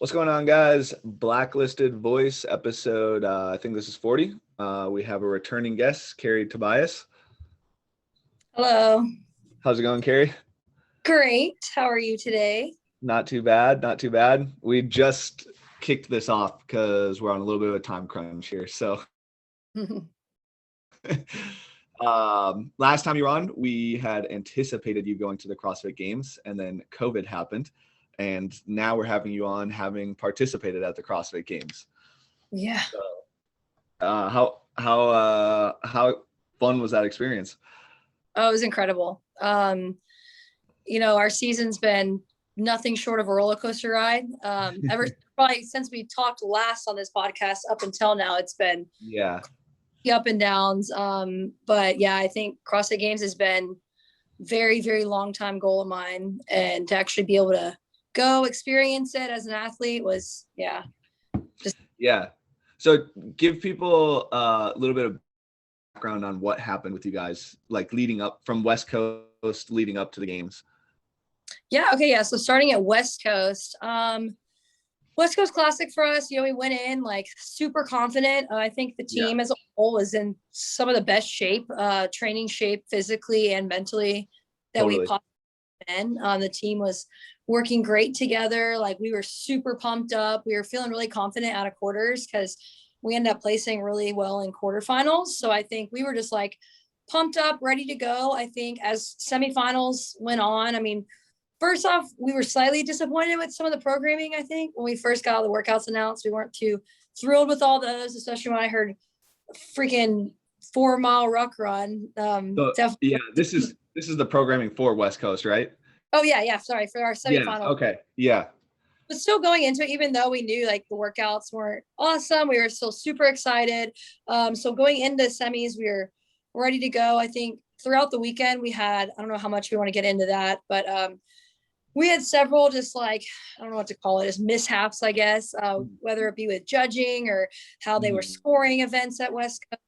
What's going on, guys? Blacklisted Voice episode, I think this is 40. We have a returning guest, Carrie, Tobias. Hello. How's it going, Carrie? Great. How are you today? Not too bad, not too bad. We just kicked this off because we're on a little bit of a time crunch here. So last time you were on, we had anticipated you going to the CrossFit Games, and then COVID happened. And now we're having you on having participated at the CrossFit Games. Yeah. So, how fun was that experience? Oh, it was incredible. Our season's been nothing short of a roller coaster ride. Probably since we talked last on this podcast up until now, it's been up and downs. But yeah, I think CrossFit Games has been very, very long time goal of mine, and to actually be able to go experience it as an athlete was So give people a little bit of background on what happened with you guys, like leading up from West Coast, leading up to the games. So starting at West Coast Classic for us, we went in like super confident. I think the team as a whole was in some of the best shape, training shape physically and mentally that we possibly been. The team was working great together. Like, we were super pumped up. We were feeling really confident out of quarters because we ended up placing really well in quarterfinals. So I think we were just like pumped up, ready to go. I think as semifinals went on, first off, we were slightly disappointed with some of the programming. I think when we first got all the workouts announced, we weren't too thrilled with all those, especially when I heard freaking 4-mile ruck run. This is the programming for West Coast, right? Oh yeah. Sorry, for our semifinal. Okay. Yeah. But still going into it, even though we knew like the workouts weren't awesome, we were still super excited. So going into semis, we were ready to go. I think throughout the weekend we had, I don't know how much we want to get into that, but we had several just like, I don't know what to call it, as mishaps, I guess, whether it be with judging or how they were scoring events at West Coast.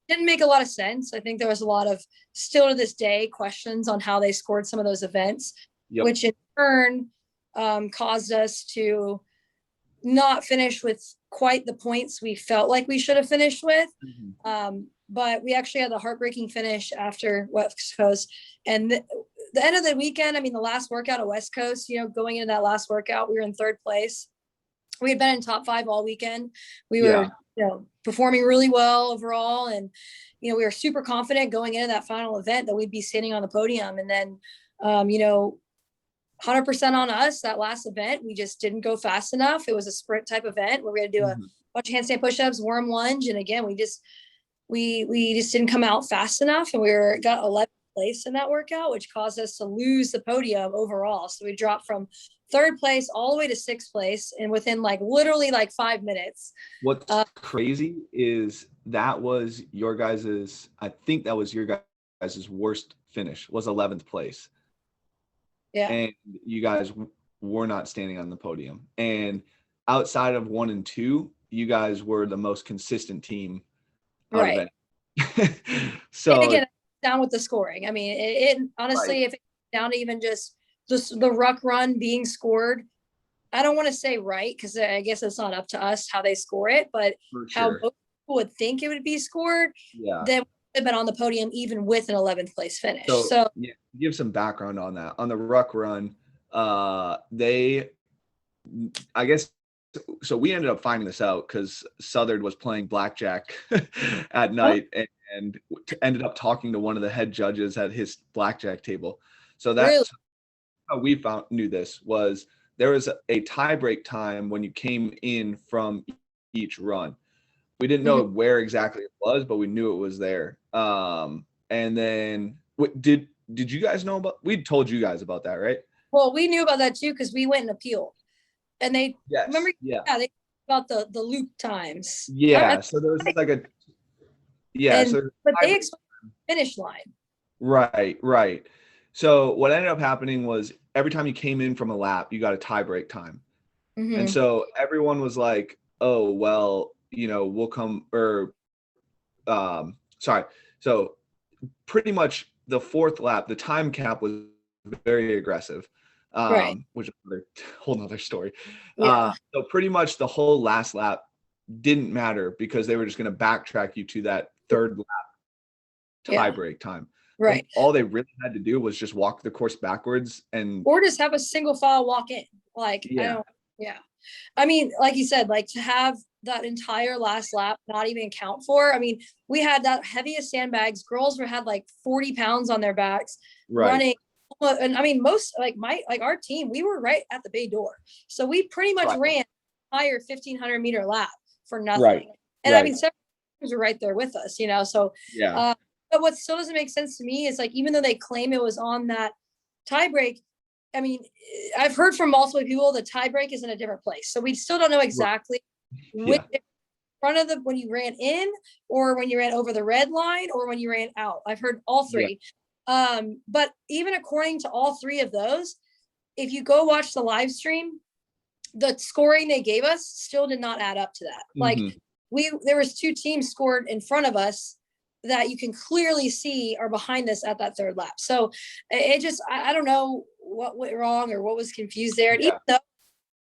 Didn't make a lot of sense. I think there was a lot of, still to this day, questions on how they scored some of those events, which in turn caused us to not finish with quite the points we felt like we should have finished with. But we actually had the heartbreaking finish after West Coast. And the end of the weekend, the last workout at West Coast, going into that last workout, we were in third place. We had been in top 5 all weekend. We were, performing really well overall. And, we were super confident going into that final event that we'd be standing on the podium. And then, 100% on us, that last event, we just didn't go fast enough. It was a sprint type event where we had to do a bunch of handstand push-ups, worm lunge. And again, we just didn't come out fast enough. And got 11th place in that workout, which caused us to lose the podium overall. So we dropped from third place all the way to 6th place, and within literally 5 minutes. What's crazy is that was your guys's, I think that was your guys's worst finish, was 11th place. Yeah. And you guys were not standing on the podium. And outside of 1 and 2, you guys were the most consistent team out of it. So and again, down with the scoring. It honestly, if it's down to even just the ruck run being scored, I don't want to say right, because I guess it's not up to us how they score it, but how most people would think it would be scored, then have been on the podium even with an 11th place finish. So give some background on that. On the ruck run, so we ended up finding this out because Southard was playing blackjack at night and ended up talking to one of the head judges at his blackjack table. So that's how we knew this was there was a tie break time when you came in from each run. We didn't know where exactly it was, but we knew it was there. And then did you guys know about, we told you guys about that, right? Well, we knew about that too, because we went and appealed. And they remember, they about the loop times. So there was but they explained the finish line. Right. So what ended up happening was every time you came in from a lap, you got a tie break time. And so everyone was like, oh, well, we'll come, So pretty much the 4th lap, the time cap was very aggressive. which is another whole nother story. Yeah. So pretty much the whole last lap didn't matter because they were just going to backtrack you to that third lap tie break time. Right. All they really had to do was just walk the course backwards or just have a single file walk in. Like, I mean, like you said, like to have that entire last lap not even count for. I mean, we had that heaviest sandbags. Girls had like 40 pounds on their backs running. And I mean, most like our team, we were right at the bay door. So we pretty much ran higher 1,500-meter lap for nothing. And I mean, several teams were right there with us, you know? So, but what still doesn't make sense to me is like, even though they claim it was on that tie break, I mean, I've heard from multiple people the tie break is in a different place. So we still don't know exactly which front of when you ran in or when you ran over the red line or when you ran out. I've heard all three. But even according to all three of those, if you go watch the live stream, the scoring they gave us still did not add up to that. Like there was 2 teams scored in front of us that you can clearly see are behind us at that third lap. So it just, I don't know what went wrong or what was confused there. And even though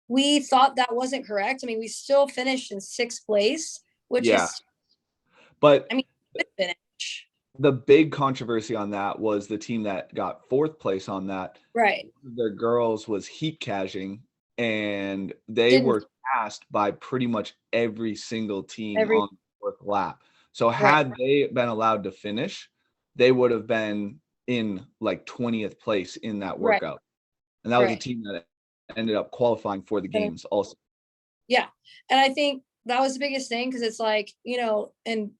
we thought that wasn't correct, I mean, we still finished in 6th place, which is, but I mean, finish. The big controversy on that was the team that got 4th place on that. Right. Their girls was heat caching, and they were passed by pretty much every single team on the 4th lap. So had they been allowed to finish, they would have been in like 20th place in that workout. And that was a team that ended up qualifying for the games also. Yeah. And I think that was the biggest thing, because it's like, you know, and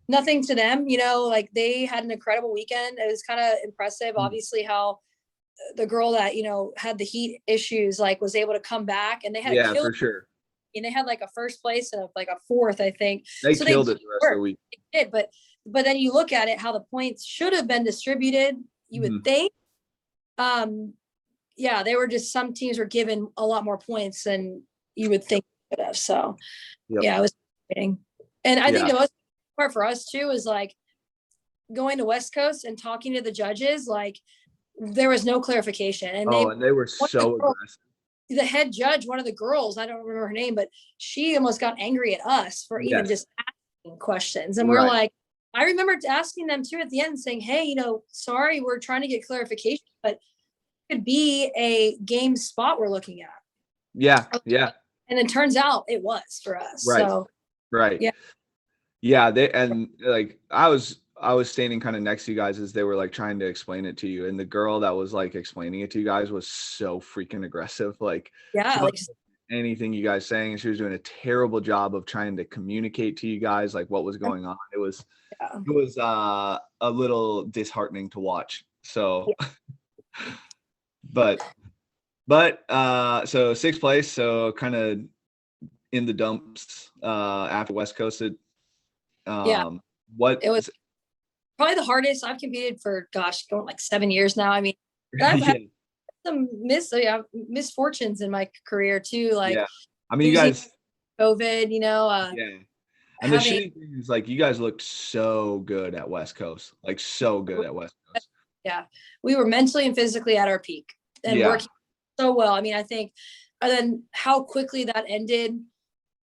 nothing to them, you know, like they had an incredible weekend. It was kind of impressive, obviously, how the girl that, you know, had the heat issues, like was able to come back, and they had for sure. And they had like a 1st place and like a 4th, I think. They killed it the rest of the week. They did, but then you look at it, how the points should have been distributed, you would think. They were just, some teams were given a lot more points than you would think they could have. So it was exciting. And I think the most part for us too is like going to West Coast and talking to the judges, like there was no clarification. And they were so aggressive. The head judge, one of the girls, I don't remember her name, but she almost got angry at us for even just asking questions. And we're like, I remember asking them too at the end, saying, hey, you know, sorry, we're trying to get clarification, but it could be a game spot we're looking at. Yeah. And it turns out it was for us. So they, and like I was standing kind of next to you guys as they were like trying to explain it to you, and the girl that was like explaining it to you guys was so freaking aggressive. Like anything you guys saying, and she was doing a terrible job of trying to communicate to you guys like what was going on. It was a little disheartening to watch. So but so 6th place, so kind of in the dumps after West Coasted. What it was probably the hardest I've competed for, going like 7 years now. I mean, I've had some misfortunes in my career too. Like, I mean, you guys, COVID, you know, and the shitty thing is, like, you guys looked so good at West Coast, like so good at West Coast. Yeah, we were mentally and physically at our peak and working so well. I mean, I think, and then how quickly that ended,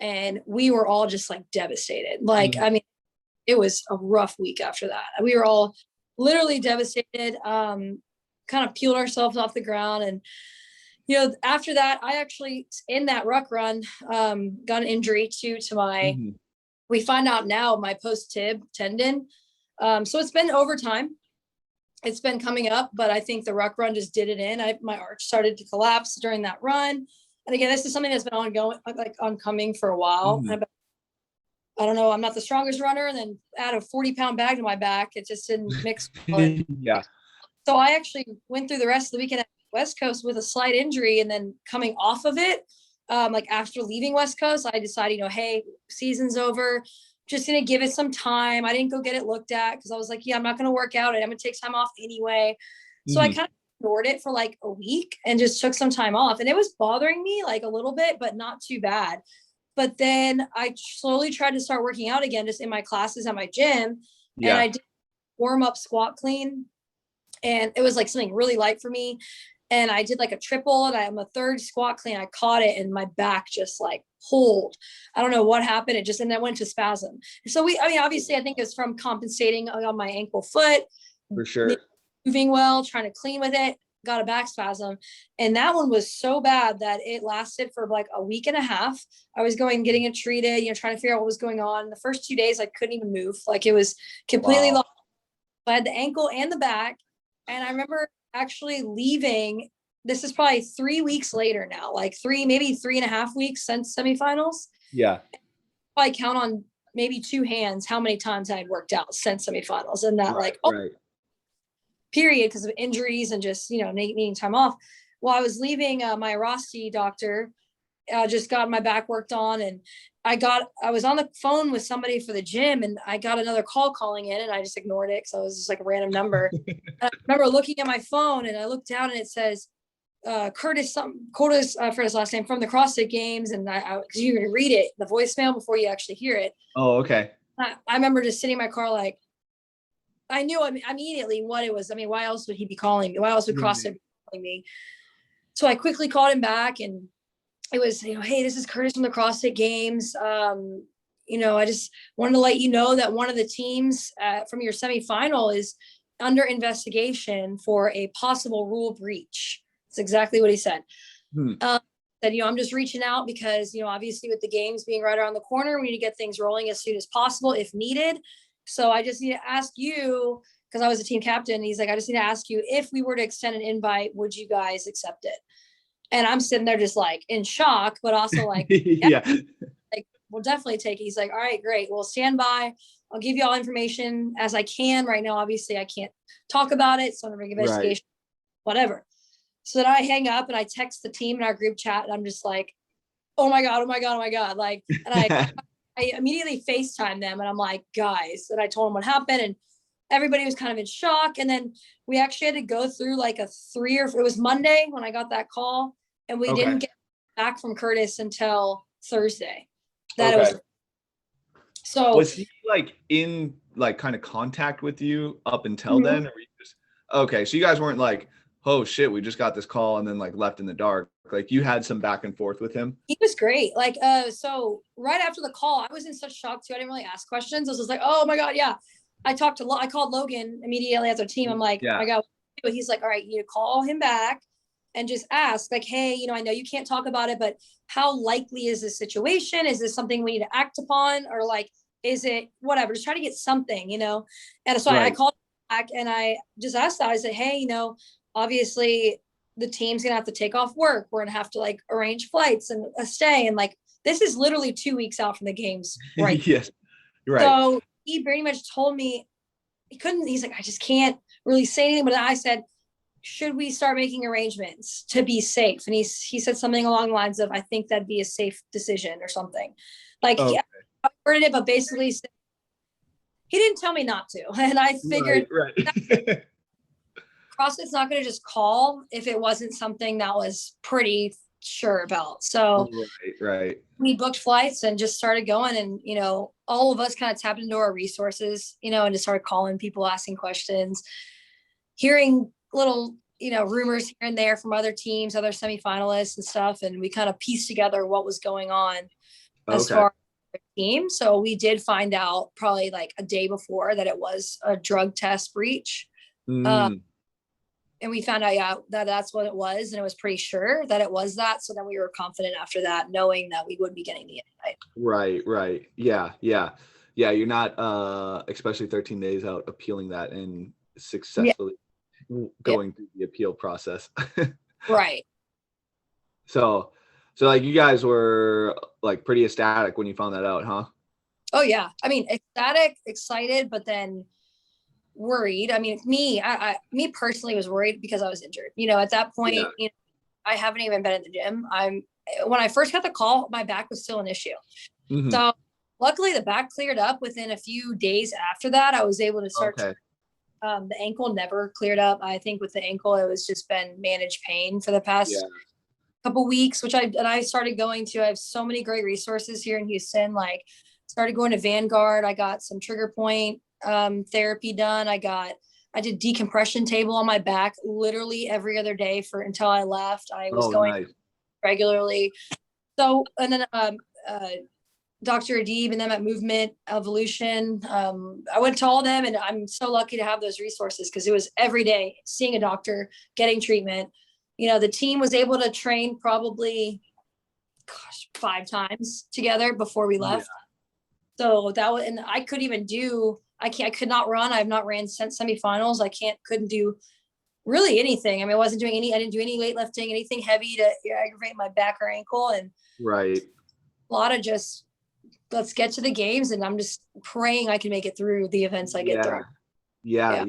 and we were all just like devastated. Like, I mean, it was a rough week after that. We were all literally devastated, kind of peeled ourselves off the ground. And, you know, after that, I actually, in that ruck run, got an injury to my, we find out now, my post-tib tendon. So it's been over time. It's been coming up, but I think the ruck run just did it in. My arch started to collapse during that run. And again, this is something that's been ongoing, like oncoming for a while. I don't know, I'm not the strongest runner, and then add a 40-pound bag to my back. It just didn't mix. So I actually went through the rest of the weekend at West Coast with a slight injury, and then coming off of it, like after leaving West Coast, I decided, you know, hey, season's over, just going to give it some time. I didn't go get it looked at because I was like, I'm not going to work out. I'm going to take time off anyway. So I kind of ignored it for like a week and just took some time off. And it was bothering me like a little bit, but not too bad. But then I slowly tried to start working out again, just in my classes at my gym. And I did warm up squat clean. And it was like something really light for me. and I did like a triple, and I'm a third squat clean. I caught it, and my back just like pulled. I don't know what happened. And then went to spasm. So I mean, obviously, I think it's from compensating on my ankle foot, For sure. moving well, trying to clean with it, got a back spasm. And that one was so bad that it lasted for like a week and a half. I was getting it treated, trying to figure out what was going on. The first 2 days, I couldn't even move. Like it was completely lost. I had the ankle and the back. And I remember actually leaving. This is probably 3 weeks later now, like maybe 3.5 weeks since semifinals. Yeah. I count on maybe 2 hands how many times I had worked out since semifinals, and that right. Period, because of injuries and just needing time off. While I was leaving, my Rossi doctor just got my back worked on, and I was on the phone with somebody for the gym, and I got another call calling in, and I just ignored it because I was just like a random number. I remember looking at my phone, and I looked down, and it says Curtis, for his last name, from the CrossFit Games, and because you can read it, the voicemail, before you actually hear it. Oh, okay. I remember just sitting in my car, like, I knew immediately what it was. I mean, why else would he be calling me? Why else would CrossFit be calling me? So I quickly called him back, and it was, hey, this is Curtis from the CrossFit Games. I just wanted to let you know that one of the teams from your semifinal is under investigation for a possible rule breach. That's exactly what he said. Said, I'm just reaching out because, obviously with the games being right around the corner, we need to get things rolling as soon as possible if needed. So I just need to ask you, because I was a team captain. He's like, I just need to ask you, if we were to extend an invite, would you guys accept it? And I'm sitting there just like in shock, but also like, yeah, like, we'll definitely take it. He's like, all right, great. Well, stand by. I'll give you all information as I can. Right now, obviously, I can't talk about it. So I'm going to investigation, whatever. So then I hang up and I text the team in our group chat, and I'm just like, oh my God, oh my God, oh my God. Like, and I immediately FaceTime them, and I'm like, guys, and I told them what happened, and everybody was kind of in shock. And then we actually had to go through like it was Monday when I got that call, and we didn't get back from Curtis until Thursday. So was he like in like kind of contact with you up until then? Or were you just, okay, so you guys weren't like, oh shit, we just got this call and then like left in the dark. Like you had some back and forth with him. He was great. Like, so right after the call, I was in such shock too. I didn't really ask questions. I was just like, oh my God, yeah. I called Logan immediately as our team. I'm like, I got, but he's like, all right, you need to call him back and just ask, like, hey, I know you can't talk about it, but how likely is this situation? Is this something we need to act upon? Or like, is it whatever? Just try to get something, And so I called back and I just asked that. I said, hey, obviously the team's going to have to take off work. We're going to have to like arrange flights and a stay. And like, this is literally 2 weeks out from the games. Right. Yes. Right. So he pretty much told me he's like, I just can't really say anything. But I said, should we start making arrangements to be safe? And he said something along the lines of, I think that'd be a safe decision or something. Like, I heard it, but basically he didn't tell me not to. And I figured CrossFit's not going to just call if it wasn't something that was pretty sure about. So we booked flights and just started going, and all of us kind of tapped into our resources, and just started calling people, asking questions, hearing little rumors here and there from other teams, other semifinalists and stuff, and we kind of pieced together what was going on as far as the team. So we did find out probably like a day before that it was a drug test breach. And we found out, that's what it was. And it was pretty sure that it was that. So then we were confident after that, knowing that we would be getting the invite. Right. Yeah. You're not, especially 13 days out, appealing that and successfully going through the appeal process. Right. So like you guys were like pretty ecstatic when you found that out, huh? Oh yeah. I mean, ecstatic, excited, but then worried. I mean, me personally was worried because I was injured. At that point, I haven't even been in the gym. When I first got the call, my back was still an issue. Mm-hmm. So luckily the back cleared up within a few days after that. I was able to start. The ankle never cleared up. I think with the ankle, it was just been managed pain for the past couple weeks, which I started going to. I have so many great resources here in Houston. Like, started going to Vanguard. I got some trigger point therapy done. I got I did decompression table on my back literally every other day until I left. I was going nice. regularly. So, and then Dr. Adib and them at Movement Evolution. I went to all of them, and I'm so lucky to have those resources because it was every day seeing a doctor, getting treatment. The team was able to train probably 5 times together before we left. So that was, and I could even do, I could not run. I've not ran since semifinals. Couldn't do really anything. I mean, I didn't do any weightlifting, anything heavy to aggravate my back or ankle. And right. A lot of just, let's get to the games. And I'm just praying I can make it through the events I get through. Yeah.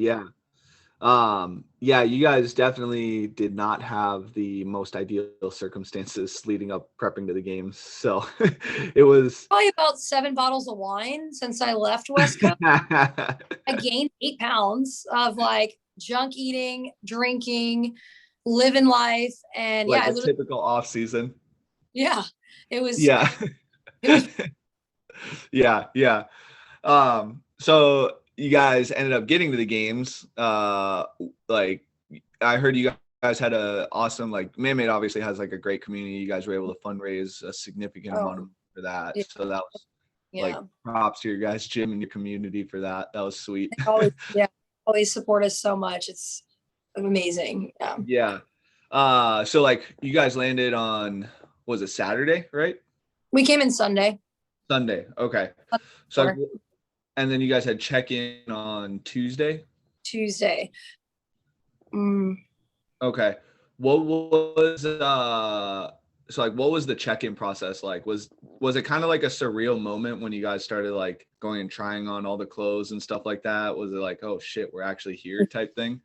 You guys definitely did not have the most ideal circumstances leading up prepping to the games. So it was probably about 7 bottles of wine since I left West Coast. I gained 8 pounds of like junk eating, drinking, living life. And like a typical off season. Yeah. It was. Yeah. Yeah. So you guys ended up getting to the games. Like I heard you guys had a awesome, like Man-Made obviously has like a great community. You guys were able to fundraise a significant amount of money for that. Yeah. So that was like props to your guys' gym and your community for that. That was sweet. Always support us so much. It's amazing. Yeah. So like you guys landed on, was it Saturday, right? We came in Sunday. Okay. So and then you guys had check-in on Tuesday? Okay. What was what was the check-in process like? Was it kind of like a surreal moment when you guys started like going and trying on all the clothes and stuff like that? Was it like, oh shit, we're actually here type thing?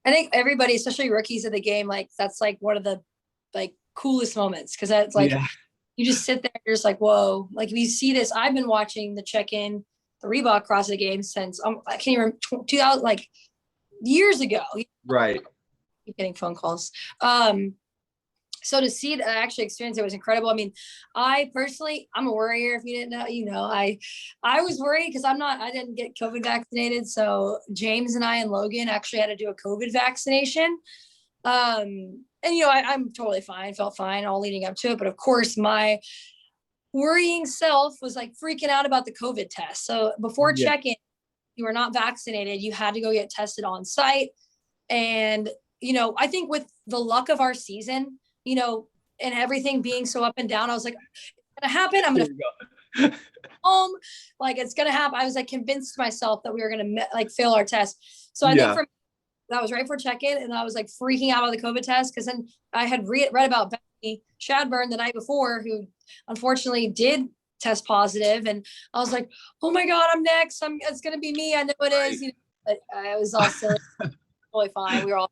I think everybody, especially rookies of the game, like that's like one of the like coolest moments because that's like you just sit there, you're just like, whoa, like we see this. I've been watching the check-in, the Reebok CrossFit Games since I can't even 2000, like years ago. Right. Keep getting phone calls. So to see the actual experience, it was incredible. I mean, I personally, I'm a worrier. If you didn't know, I was worried because I didn't get COVID vaccinated. So James and I and Logan actually had to do a COVID vaccination. And I'm totally fine, felt fine all leading up to it. But of course, my worrying self was like freaking out about the COVID test. So before check-in, you were not vaccinated, you had to go get tested on site. And, I think with the luck of our season, and everything being so up and down, I was like, it's going to happen. I'm going to home. Like, it's going to happen. I was like convinced myself that we were going to like fail our test. So I think that was right for check-in. And I was like freaking out about the COVID test. Cause then I had read about Bethany Shadburn the night before, who unfortunately did test positive. And I was like, oh my God, I'm next. It's going to be me. I know it is. But I was all silly. Totally fine. We were all,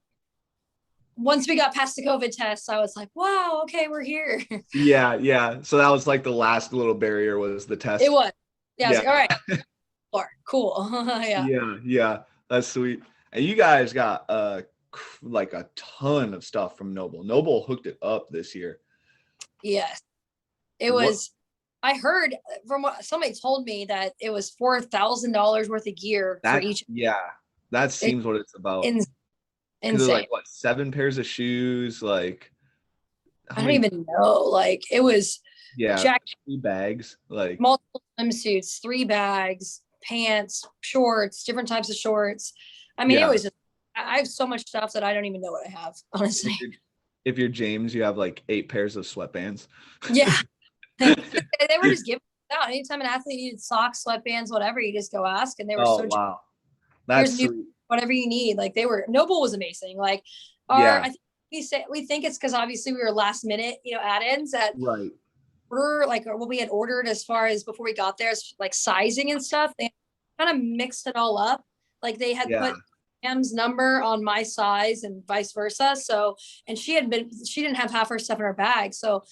once we got past the COVID test, I was like, wow, okay, we're here. Yeah. So that was like the last little barrier was the test. It was. Yeah. I was like, all right. Cool. Yeah. That's sweet. And you guys got like a ton of stuff from Noble. Noble hooked it up this year. Yes. It was, I heard from what somebody told me that it was $4,000 worth of gear for each. Yeah. That seems what it's about. Insane. Like 7 pairs of shoes, like I don't even know. Like it was 3 bags, like multiple swimsuits, 3 bags, pants, shorts, different types of shorts. I mean, it was just, I have so much stuff that I don't even know what I have, honestly. If you're James, you have like 8 pairs of sweatbands. Yeah. They were just giving out. Anytime an athlete needed socks, sweatbands, whatever, you just go ask. And they were wow. That's sweet. Whatever you need. Like Noble was amazing. Like I think we think it's because obviously we were last minute, add-ins that order like what we had ordered as far as before we got there, like sizing and stuff. They kind of mixed it all up. Like they had put Pam's number on my size and vice versa. So, and she didn't have half her stuff in her bag. So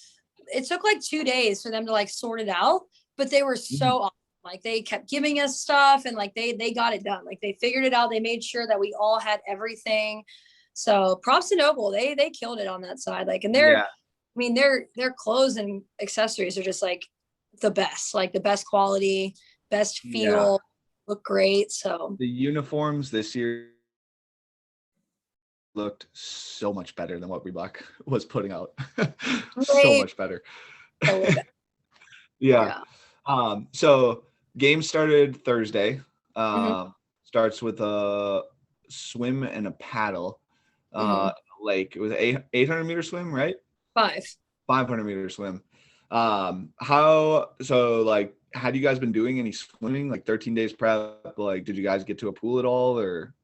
it took like 2 days for them to like sort it out, but they were so awesome. Like they kept giving us stuff and like they got it done. Like they figured it out. They made sure that we all had everything. So props to Noble. They killed it on that side. Like, and I mean, their clothes and accessories are just like the best quality, best feel, look great. So the uniforms this year looked so much better than what Reebok was putting out. So Way much better. so way better. Yeah. Yeah. So game started Thursday. Hmm. Starts with a swim and a paddle. Hmm. Lake. It was 800-meter swim, right? 5. 500-meter swim. Had you guys been doing any swimming, like 13 days prep? Like, did you guys get to a pool at all, or?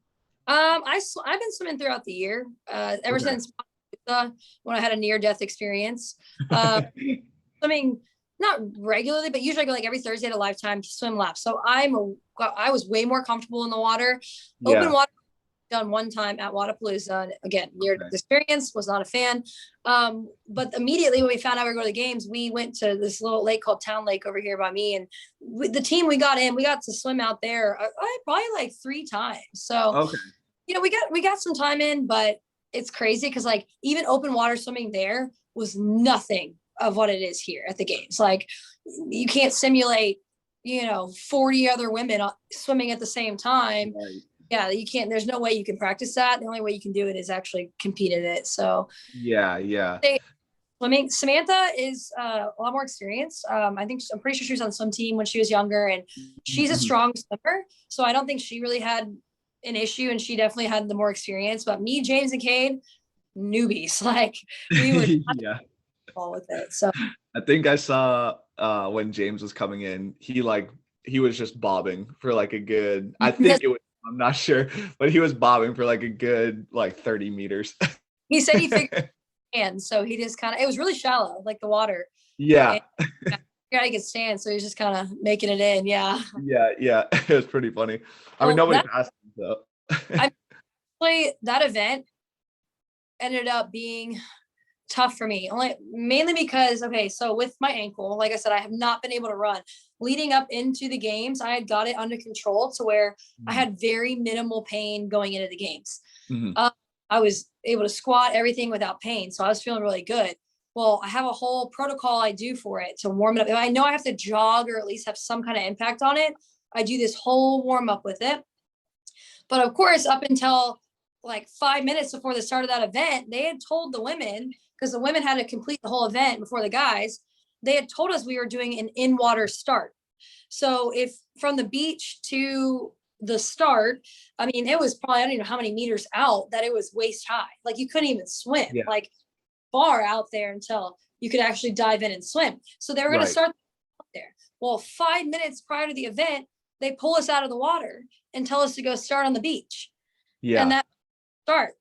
I've been swimming throughout the year, ever Okay. since when I had a near-death experience. Swimming not regularly, but usually I go like every Thursday to Lifetime to swim laps. So I was way more comfortable in the water. Open Yeah. water done one time at Wadapalooza. Again, near-death Okay. experience, was not a fan. But immediately when we found out we were going to the games, we went to this little lake called Town Lake over here by me, and the team we got to swim out there probably like 3 times. So Okay. we got some time in, but it's crazy because like even open water swimming there was nothing of what it is here at the games. Like you can't simulate 40 other women swimming at the same time. Right. Yeah, you can't. There's no way you can practice that. The only way you can do it is actually compete in it. So Yeah. Yeah. swimming, Samantha is a lot more experienced. I'm pretty sure she was on the swim team when she was younger, and she's a strong swimmer. So I don't think she really had an issue, and she definitely had the more experience. But me, James, and Cade, newbies. Like we were Yeah. all with it. So I think I saw when James was coming in, he was just bobbing for like a good, I think it was, I'm not sure, but he was bobbing for like a good like 30 meters. he said he figured and so he just kind of, it was really shallow, like the water. Yeah. And he could stand, so he's just kind of making it in. Yeah. Yeah. Yeah. It was pretty funny. I mean, Well, nobody passed him, though. I actually that event ended up being tough for me, only mainly because so with my ankle, like I said, I have not been able to run. Leading up into the games, I had got it under control to where I had very minimal pain going into the games. Mhm. I was able to squat everything without pain, so I was feeling really good. Well, I have a whole protocol I do for it to warm it up. If I know I have to jog or at least have some kind of impact on it, I do this whole warm up with it. But of course, up until like 5 minutes before the start of that event, they had told the women, because the women had to complete the whole event before the guys, they had told us we were doing an in-water start. So if from the beach to the start, I mean, it was probably, I don't even know how many meters out that it was waist high. Like you couldn't even swim, Yeah. like far out there until you could actually dive in and swim. So they were going to start there. Well, 5 minutes prior to the event, they pull us out of the water and tell us to go start on the beach. Yeah. And that start.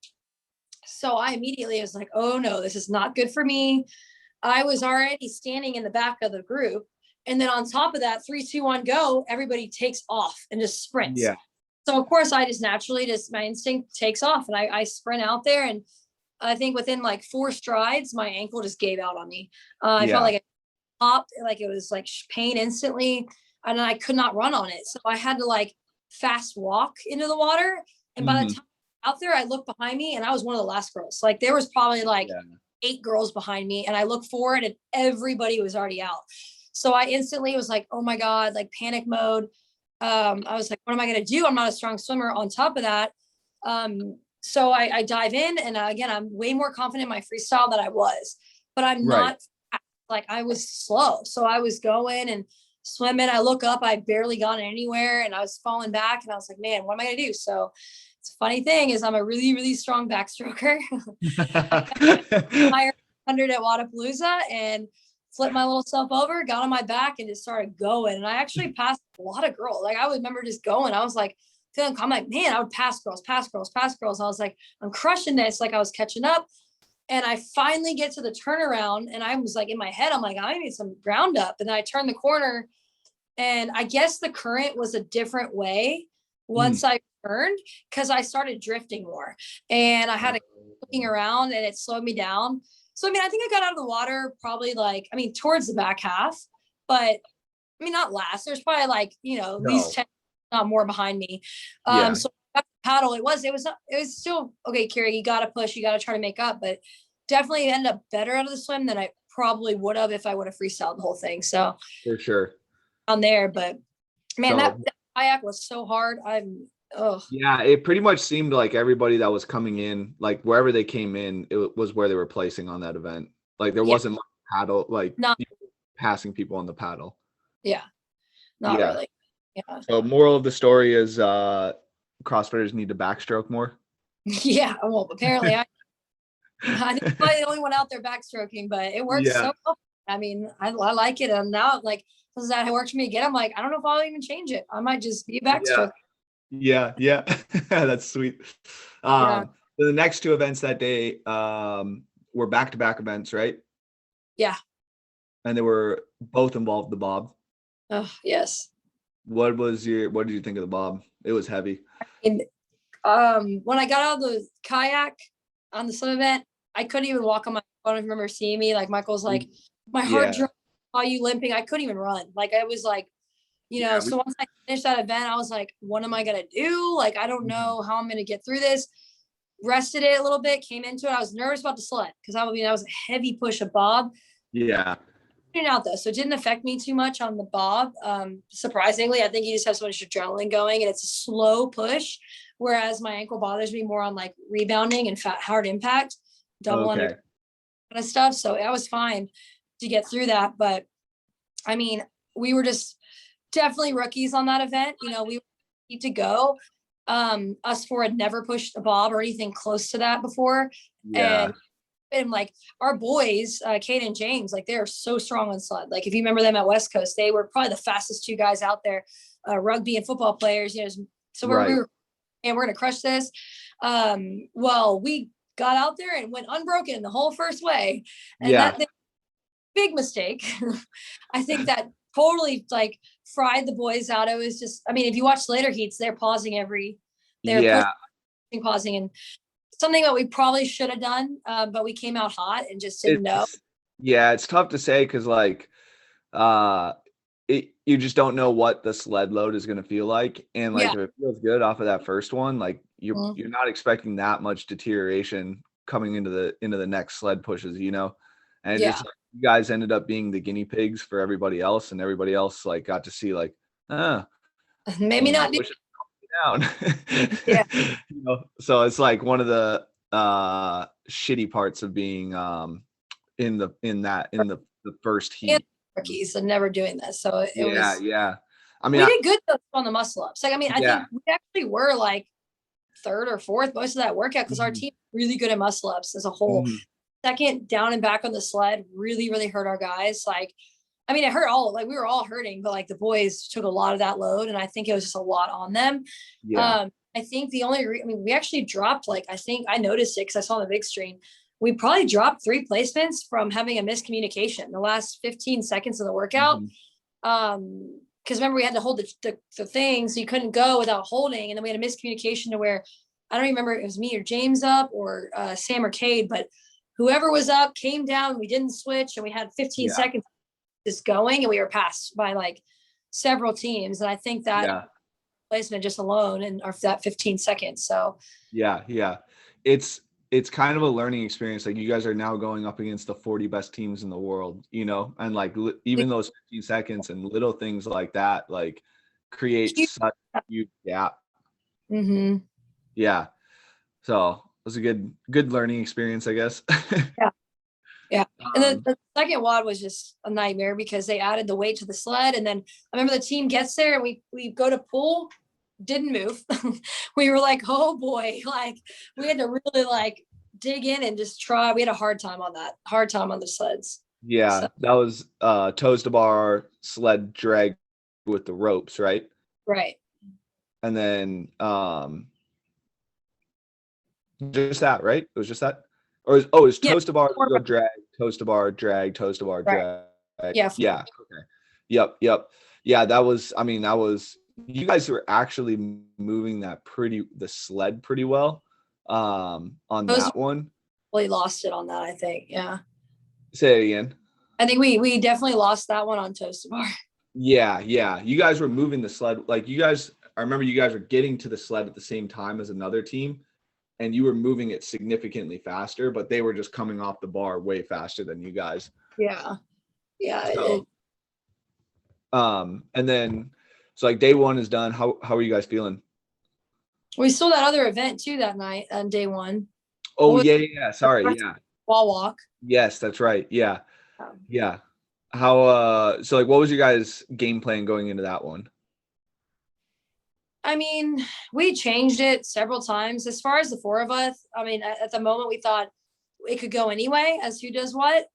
So I immediately was like, oh no, this is not good for me. I was already standing in the back of the group. And then on top of that, 3, 2, 1, go, everybody takes off and just sprints. Yeah. So of course I just naturally my instinct takes off, and I sprint out there. And I think within like 4 strides, my ankle just gave out on me. I felt like it popped, like it was like pain instantly, and I could not run on it. So I had to like fast walk into the water. And by the time out there, I looked behind me, and I was one of the last girls. Like there was probably like 8 girls behind me, and I looked forward and everybody was already out. So I instantly was like, oh my God, like panic mode. I was like, what am I going to do? I'm not a strong swimmer on top of that. So I dive in, and again, I'm way more confident in my freestyle than I was, but I'm not like, I was slow. So I was going and swimming. I look up, I barely got anywhere, and I was falling back, and I was like, man, what am I going to do? So it's a funny thing is I'm a really, really strong backstroker. 100 at Wadapalooza and flipped my little self over, got on my back, and just started going. And I actually passed a lot of girls. Like I remember just going. I was like, I'm like, man, I would pass girls. I was like, I'm crushing this. Like I was catching up. And I finally get to the turnaround, and I was like, in my head, I'm like, I need some ground up. And then I turned the corner, and I guess the current was a different way once I turned, because I started drifting more, and I had to keep looking around, and it slowed me down. So, I mean, I think I got out of the water probably like, I mean, towards the back half, but I mean, not last. There's probably like, at least 10, not more behind me. So paddle, it was still okay, Carrie, you got to push, you got to try to make up, but definitely ended up better out of the swim than I probably would have if I would have freestyled the whole thing. So for sure on there, but man, that kayak was so hard. Oh Yeah, it pretty much seemed like everybody that was coming in, like wherever they came in, it was where they were placing on that event. Like there yeah, wasn't much paddle, like not passing people on the paddle. yeah, not Yeah. really. Yeah. So moral of the story is CrossFitters need to backstroke more. Yeah. Well, apparently I think I'm the only one out there backstroking, but it works Yeah. so well. I mean, I like it. And now, like, since that works for me again, I'm like, I don't know if I'll even change it. I might just be Yeah. backstroking. Yeah. That's sweet. Yeah. So the next two events that day were back-to-back events, right? Yeah. And they were both involved the bob. Oh, yes. What did you think of the bob? It was heavy. And when I got out of the kayak on the swim event, I couldn't even walk on my, I don't even remember seeing me. Like Michael's like, my heart Yeah. dropped, saw you limping. I couldn't even run. Like I was like, Yeah. so once I finished that event, I was like, what am I gonna do? Like, I don't know how I'm gonna get through this. Rested it a little bit, came into it. I was nervous about the sled because that was a heavy push of bob. Yeah. Out though, so it didn't affect me too much on the bob. Surprisingly, I think you just have so much adrenaline going, and it's a slow push. Whereas my ankle bothers me more on like rebounding and hard impact, double under Okay. kind of stuff. So I was fine to get through that. But I mean, we were just definitely rookies on that event. We need to go. Us four had never pushed a bob or anything close to that before, Yeah. and like our boys, Kate and James, like they're so strong on sled. Like if you remember them at West Coast, they were probably the fastest two guys out there, rugby and football players. So we were, and we're gonna crush this. Well, we got out there and went unbroken the whole first way, and Yeah. that big mistake. I think that totally like fried the boys out. It was just, I mean, if you watch later heats, they're pausing they're pushing, pausing, and something that we probably should have done, but we came out hot and just didn't know. Yeah, it's tough to say because like you just don't know what the sled load is going to feel like, and like if it feels good off of that first one, like you're not expecting that much deterioration coming into the next sled pushes, and just like, you guys ended up being the guinea pigs for everybody else, and everybody else like got to see like maybe not do down. Yeah. So it's like one of the shitty parts of being in the first heat. Rookies and never doing this. So it was I mean, we did good on the muscle ups. Like I mean, I Yeah. think we actually were like third or fourth most of that workout because our team really good at muscle ups as a whole. Second down and back on the sled really, really hurt our guys. Like, I mean, it hurt we were all hurting, but like the boys took a lot of that load, and I think it was just a lot on them. I think the only, we actually dropped, like, I think I noticed it because I saw on the big screen, we probably dropped 3 placements from having a miscommunication the last 15 seconds of the workout. Because remember, we had to hold the thing, so you couldn't go without holding. And then we had a miscommunication to where, I don't remember if it was me or James up or Sam or Cade, but whoever was up came down, we didn't switch, and we had 15 seconds just going, and we were passed by like several teams. And I think that placement just alone and that 15 seconds. So it's kind of a learning experience. Like you guys are now going up against the 40 best teams in the world, and like even those 15 seconds and little things like that, like create such a huge gap. Yeah. So it was a good learning experience, I guess. Yeah. And the second WOD was just a nightmare because they added the weight to the sled. And then I remember the team gets there and we go to pull, didn't move. We were like, oh boy, like we had to really like dig in and just try. We had a hard time on the sleds. Yeah. So. That was toes to bar sled drag with the ropes, right? Right. And then just that, right? It was just that? Or it's toes to bar, go drag, toes to bar, drag, toes to bar, drag. Yeah. Okay. Yep. Yeah, that was you guys were actually moving the sled pretty well on that one. We lost it on that, I think. Yeah. Say it again. I think we definitely lost that one on toes to bar. Yeah. You guys were moving the sled. Like I remember you guys were getting to the sled at the same time as another team. And you were moving it significantly faster, but they were just coming off the bar way faster than you guys. Yeah. So, and then, so like day one is done. How are you guys feeling? We saw that other event too that night on day one. Oh, yeah. Sorry. Yeah. Wall walk. Yes, that's right. Yeah. Um, Yeah. So like, what was your guys' game plan going into that one? I mean, we changed it several times. As far as the four of us, I mean, at the moment we thought it could go anyway as who does what.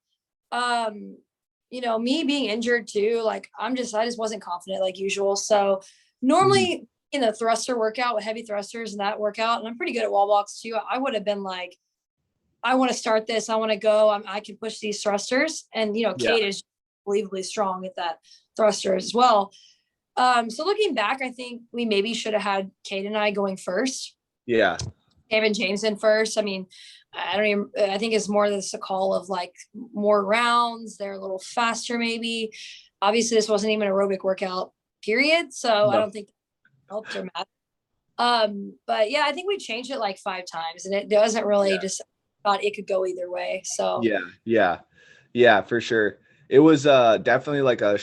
Me being injured too, like I just wasn't confident like usual. So normally in a thruster workout with heavy thrusters and that workout, and I'm pretty good at wall walks too, I would have been like, I want to start this. I want to go. I can push these thrusters. And, Kate is unbelievably strong at that thruster as well. So looking back, I think we maybe should have had Kate and I going first. Yeah. Kevin Jameson first. I mean, I think it's more this a call of like more rounds. They're a little faster, maybe. Obviously, this wasn't even an aerobic workout, period. So no. I don't think that helped or mattered. But yeah, I think we changed it like 5 times and it doesn't really just thought it could go either way. So yeah, for sure. It was definitely like a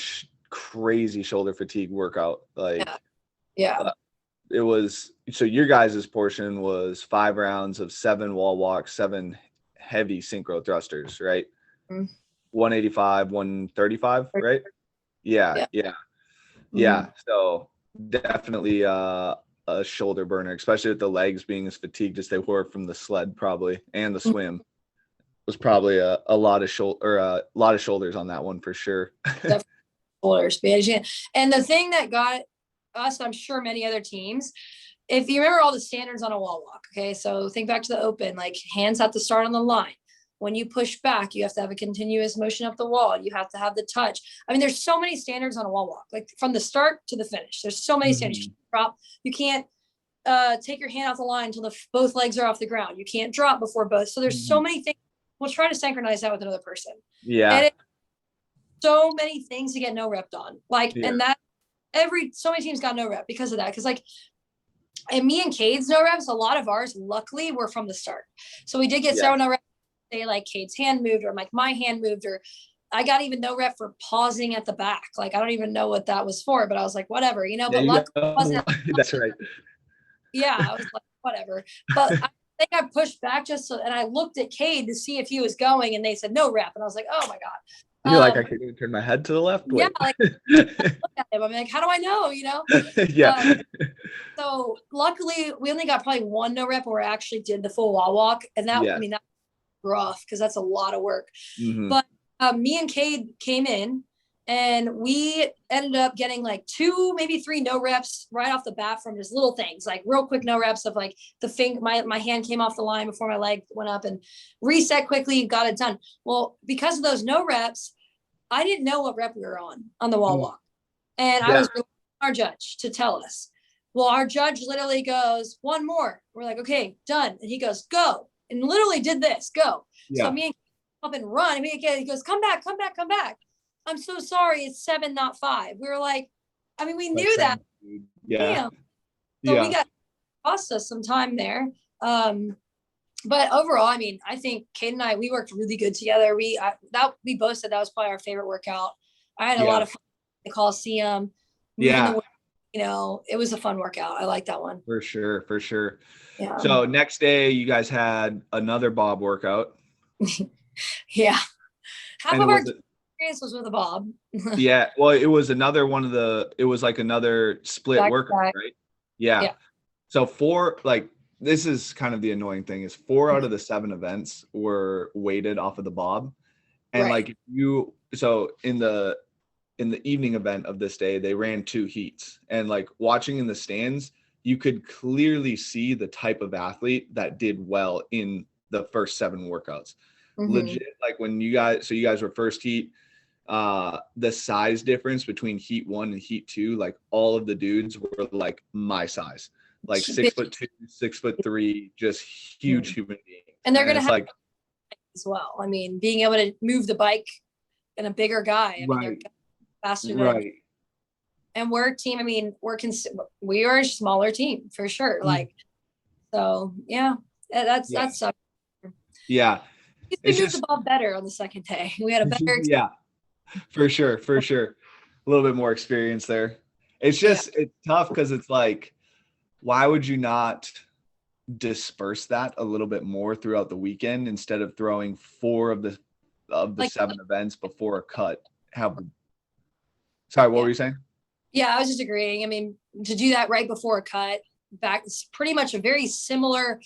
crazy shoulder fatigue workout. Like, it was, so your guys' portion was 5 rounds of 7 wall walks, 7 heavy synchro thrusters, right? 185, 135, right? Yeah. So definitely a shoulder burner, especially with the legs being as fatigued as they were from the sled, probably, and the swim. Was probably a lot of shoulders on that one for sure. Shoulders, and the thing that got us, I'm sure many other teams, if you remember all the standards on a wall walk, okay, so think back to the open, like hands have to start on the line. When you push back, you have to have a continuous motion up the wall. You have to have the touch. I mean, there's so many standards on a wall walk, like from the start to the finish. There's so many standards. You can't drop. You can't take your hand off the line until both legs are off the ground. You can't drop before both. So there's so many things. We'll try to synchronize that with another person. Yeah. And so many things to get no rep on. And that so many teams got no rep because of that. Because and me and Cade's no reps, a lot of ours, luckily, were from the start. So we did get several no reps. Say like Cade's hand moved or like my hand moved, or I got even no rep for pausing at the back. Like, I don't even know what that was for, but I was like, whatever, but luckily it wasn't. That's right. Yeah, I was like, whatever. But I think I pushed back and I looked at Cade to see if he was going, and they said no rep. And I was like, oh my God. You're like, I can't even turn my head to the left. Yeah, like look at him. I'm like, how do I know? Yeah. So luckily, we only got probably 1 no rep where I actually did the full wall walk, and that that was rough because that's a lot of work. But me and Cade came in, and we ended up getting like 2, maybe 3 no reps right off the bat from just little things, like real quick no reps of like the finger, my hand came off the line before my leg went up, and reset quickly, got it done. Well, because of those no reps, I didn't know what rep we were on the wall walk. And I was relying on our judge to tell us. Well, our judge literally goes, 1 more. We're like, okay, done. And he goes, go. And literally did this, go. So me and up and run. And he goes, come back. I'm so sorry. It's 7, not 5. We were like, I mean, we knew that. Yeah. So we cost us some time there. But overall, I mean, I think Kate and I, we worked really good together. We both said that was probably our favorite workout. I had a lot of fun at the Coliseum. Yeah. It was a fun workout. I like that one. For sure. Yeah. So next day you guys had another Bob workout. Yeah. Half of our experience was with a Bob. Yeah. Well, it was another like another split workout, right? Yeah. So this is kind of the annoying thing is 4 out of the 7 events were weighted off of the Bob. And so in the evening event of this day, they ran 2 heats, and like watching in the stands, you could clearly see the type of athlete that did well in the first 7 workouts. Legit, like when you guys were first heat, the size difference between heat 1 and heat 2, like all of the dudes were like my size, like 6'2", 6'3", just huge human beings. And they're going to have as well. I mean, being able to move the bike and a bigger guy. I mean, they're faster than and we're a team. I mean, we are a smaller team for sure. Like, so yeah, that's sucks. Yeah. We moved the ball better on the second day. We had a better experience. Yeah, for sure. A little bit more experience there. It's just, it's tough because it's like why would you not disperse that a little bit more throughout the weekend instead of throwing 4 of the Like, 7 events before a cut? Sorry, what were you saying? Yeah, I was just agreeing. I mean, to do that right before a cut, back, it's pretty much a very similar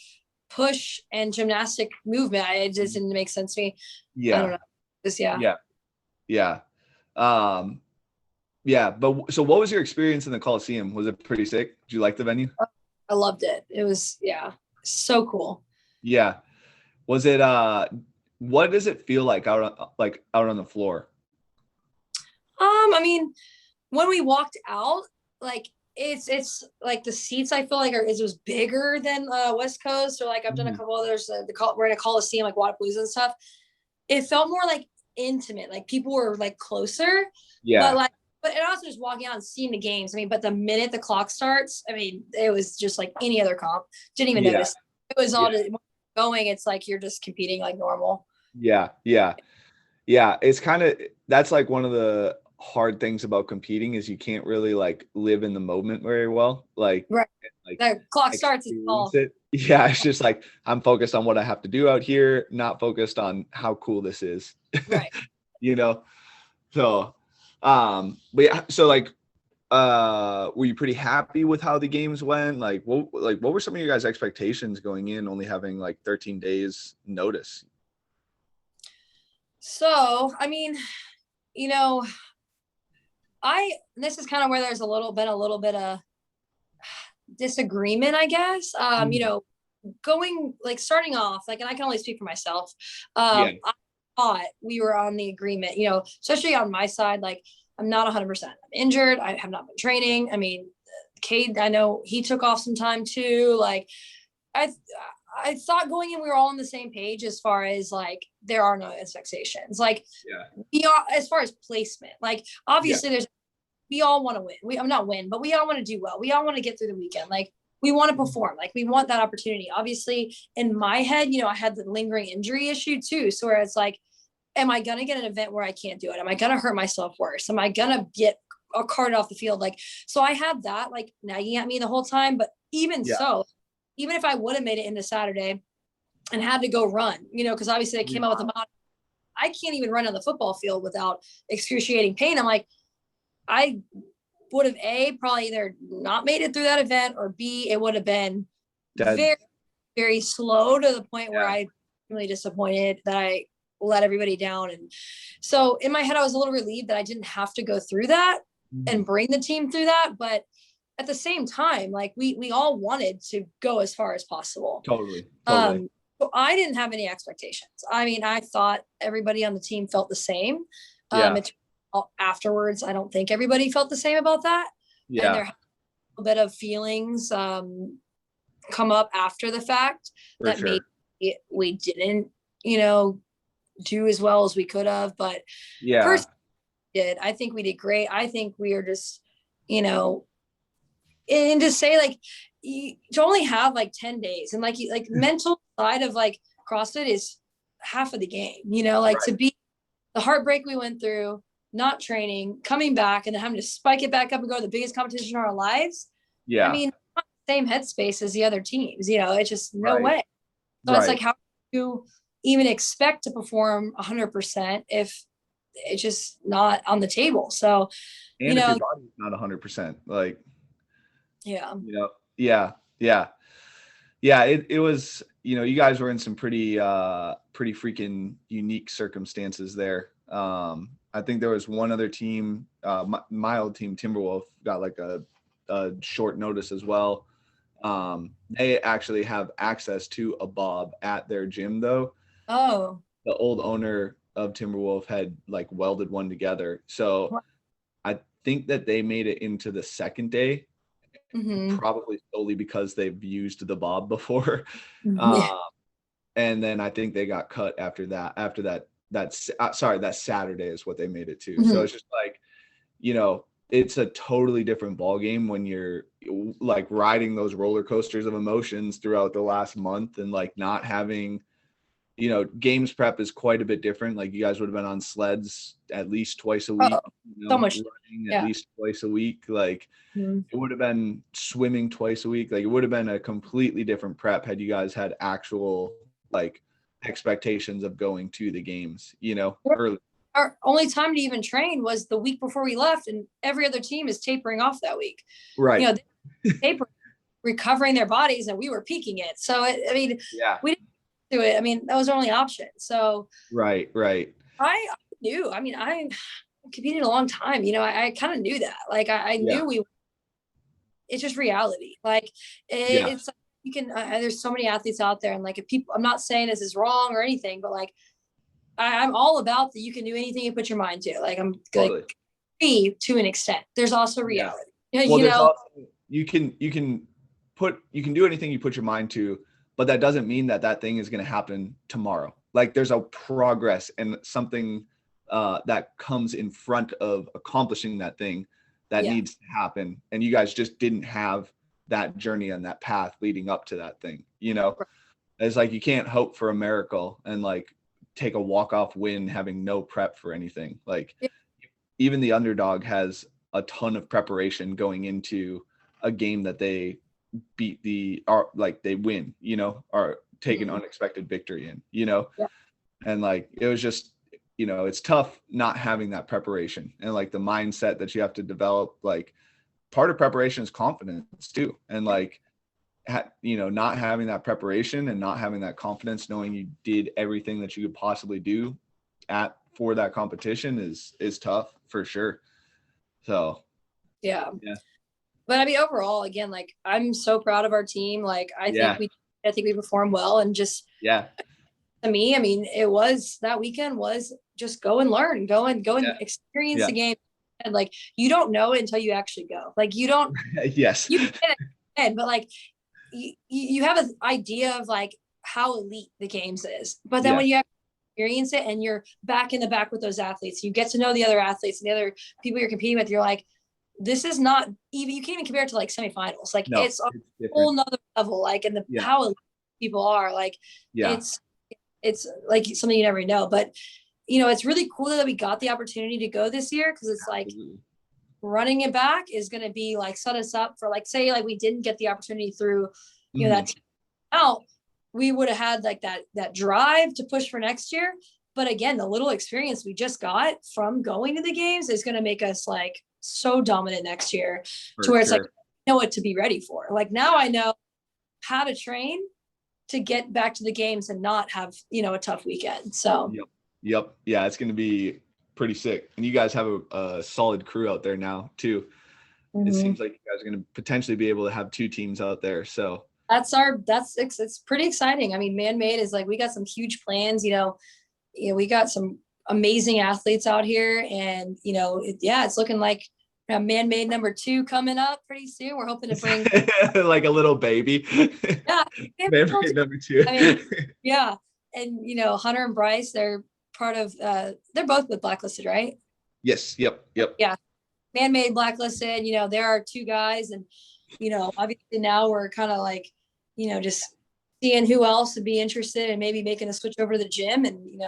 push and gymnastic movement. It just didn't make sense to me. I don't know. Just, Yeah. Yeah. But so what was your experience in the Coliseum? Was it pretty sick? Did you like the venue? I loved it. It was, so cool. Yeah. Was it, what does it feel like out on the floor? I mean, when we walked out, like it's like the seats I feel like it was bigger than West Coast, or like I've done a couple others. We're in a Coliseum like Wadapalooza and stuff. It felt more like intimate, like people were like closer. Yeah. But it also just walking out and seeing the games. I mean, but the minute the clock starts, I mean, it was just like any other comp. Didn't even notice. It was all going. It's like you're just competing like normal. Yeah. It's kind of, that's like one of the hard things about competing is you can't really like live in the moment very well. Like, right. The clock starts, it's all. Yeah, it's just like I'm focused on what I have to do out here, not focused on how cool this is. Right. So but yeah, so like were you pretty happy with how the games went? Like what were some of your guys' expectations going in, only having like 13 days notice? So I mean, this is kind of where there's been a little bit of disagreement, I guess. Starting off, like, and I can only speak for myself. I thought we were on the agreement, especially on my side. Like, I'm not 100%. I'm injured. I have not been training. I mean, Cade, I know he took off some time too. Like, I thought going in, we were all on the same page as far as like, there are no expectations. Like, we are, as far as placement, like, obviously we all want to win. Not win, but we all want to do well. We all want to get through the weekend. Like, we want to perform. Like, we want that opportunity. Obviously, in my head, I had the lingering injury issue too. So where it's like, am I going to get an event where I can't do it? Am I going to hurt myself worse? Am I going to get a card off the field? Like, so I had that like nagging at me the whole time. But even so, even if I would have made it into Saturday and had to go run, because obviously I came out with a model, I can't even run on the football field without excruciating pain. I'm like, I would have probably either not made it through that event, or B, it would have been very, very slow to the point where I'm really disappointed that I let everybody down. And so in my head, I was a little relieved that I didn't have to go through that and bring the team through that. But at the same time, like we all wanted to go as far as possible. Totally. So I didn't have any expectations. I mean, I thought everybody on the team felt the same. Afterwards, I don't think everybody felt the same about that. And there had a bit of feelings come up after the fact that maybe we didn't, do as well as we could have. But personally, I think we did great. I think we are just, and to say like, to only have like 10 days and like mental side of like CrossFit is half of the game, to be the heartbreak we went through, not training, coming back, and then having to spike it back up and go to the biggest competition in our lives. I mean, same headspace as the other teams, it's just no way. So it's like, how do you even expect to perform 100% if it's just not on the table? So, and if your body's not 100%, like, it was, you guys were in some pretty freaking unique circumstances there. I think there was one other team, my old team, Timberwolf, got like a short notice as well. They actually have access to a Bob at their gym though. Oh. The old owner of Timberwolf had like welded one together. So I think that they made it into the second day, probably solely because they've used the Bob before. And then I think they got cut after that. That Saturday is what they made it to. So it's just like, it's a totally different ball game when you're like riding those roller coasters of emotions throughout the last month, and like not having, games prep is quite a bit different. Like you guys would have been on sleds at least twice a week, so much. Running at least twice a week. Like it would have been swimming twice a week. Like it would have been a completely different prep had you guys had actual like expectations of going to the games, early. Our only time to even train was the week before we left, and every other team is tapering off that week. Right. They tapering, recovering their bodies, and we were peaking it. So we didn't do it. I mean, that was our only option. So right. I knew. I mean, I competed a long time. I kind of knew that. Like I knew it's just reality. Like it's like you can. There's so many athletes out there, and like if people, I'm not saying this is wrong or anything, but like I'm all about that. You can do anything you put your mind to. Like I'm totally. Like to an extent. There's also reality. Well, you can do anything you put your mind to, but that doesn't mean that thing is going to happen tomorrow. Like there's a progress and something that comes in front of accomplishing that thing that needs to happen. And you guys just didn't have that journey and that path leading up to that thing. It's like you can't hope for a miracle and like take a walk-off win having no prep for anything. Like even the underdog has a ton of preparation going into a game that they beat they win, or take an unexpected victory in, and like it was just, it's tough not having that preparation and like the mindset that you have to develop. Like part of preparation is confidence too, and like not having that preparation and not having that confidence, knowing you did everything that you could possibly do for that competition is tough for sure. So yeah. But I mean, overall, again, like I'm so proud of our team. Like I think we performed well, and just to me, I mean, that weekend was just go and learn, go and experience the game, and like you don't know it until you actually go. Like you don't. Yes. You get it, but like you have an idea of like how elite the games is, but then when you experience it and you're back in the back with those athletes, you get to know the other athletes and the other people you're competing with. You're like, this is not even, you can't even compare it to like semifinals. Like it's a whole nother level. Like, and how elite people are like, it's like something you never know. But it's really cool that we got the opportunity to go this year, because it's like running it back is going to be like set us up for like, say like we didn't get the opportunity through that team out, we would have had like that drive to push for next year. But again, the little experience we just got from going to the games is going to make us like so dominant next year, to where it's like, I know what to be ready for. Like now I know how to train to get back to the games and not have a tough weekend. So yep. Yeah, it's going to be pretty sick. And you guys have a solid crew out there now too. It seems like you guys are going to potentially be able to have 2 teams out there. So it's pretty exciting. I mean, Man-Made is like, we got some huge plans, we got some amazing athletes out here, and it's looking like Man-Made number 2 coming up pretty soon. We're hoping to bring like a little baby. Man-Made number 2. I mean, and Hunter and Bryce, they're part of they're both with Blacklisted, right? Yes. Yep. Yeah. Man-Made, Blacklisted, there are 2 guys, and obviously now we're kind of like just seeing who else would be interested and maybe making a switch over to the gym, and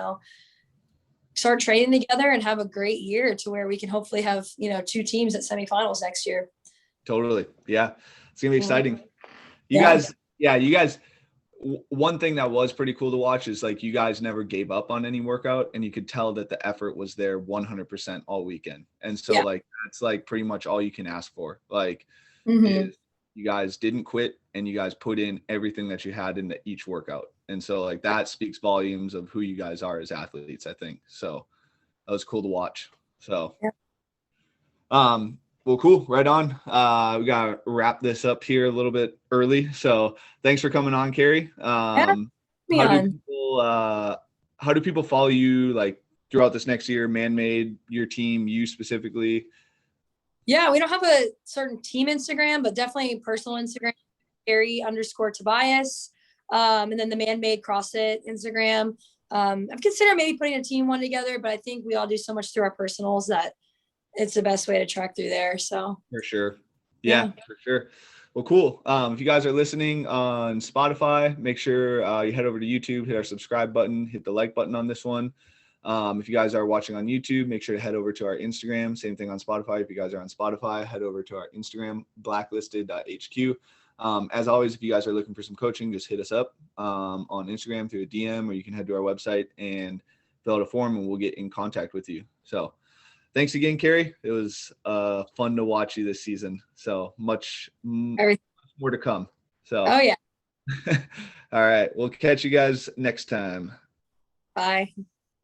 start training together and have a great year, to where we can hopefully have 2 teams at semifinals next year. Totally. Yeah, it's gonna be exciting. You guys, one thing that was pretty cool to watch is like you guys never gave up on any workout, and you could tell that the effort was there 100% all weekend. And so like that's like pretty much all you can ask for. Like is you guys didn't quit, and you guys put in everything that you had into each workout. And so like that speaks volumes of who you guys are as athletes, I think. So that was cool to watch. So well, cool. Right on. We got to wrap this up here a little bit early. So thanks for coming on, Carrie. How do people follow you like throughout this next year? Man-Made, your team, you specifically? Yeah, we don't have a certain team Instagram, but definitely personal Instagram, Carrie_Tobias. And then the Man-Made CrossFit Instagram. I've considered maybe putting a team one together, but I think we all do so much through our personals that it's the best way to track through there. So for sure. Yeah, for sure. Well, cool. If you guys are listening on Spotify, make sure you head over to YouTube, hit our subscribe button, hit the like button on this one. If you guys are watching on YouTube, make sure to head over to our Instagram. Same thing on Spotify. If you guys are on Spotify, head over to our Instagram, blacklisted.hq. As always, if you guys are looking for some coaching, just hit us up on Instagram through a DM, or you can head to our website and fill out a form and we'll get in contact with you. So thanks again, Carrie. It was fun to watch you this season. So much more to come. So, oh yeah. all right. We'll catch you guys next time. Bye.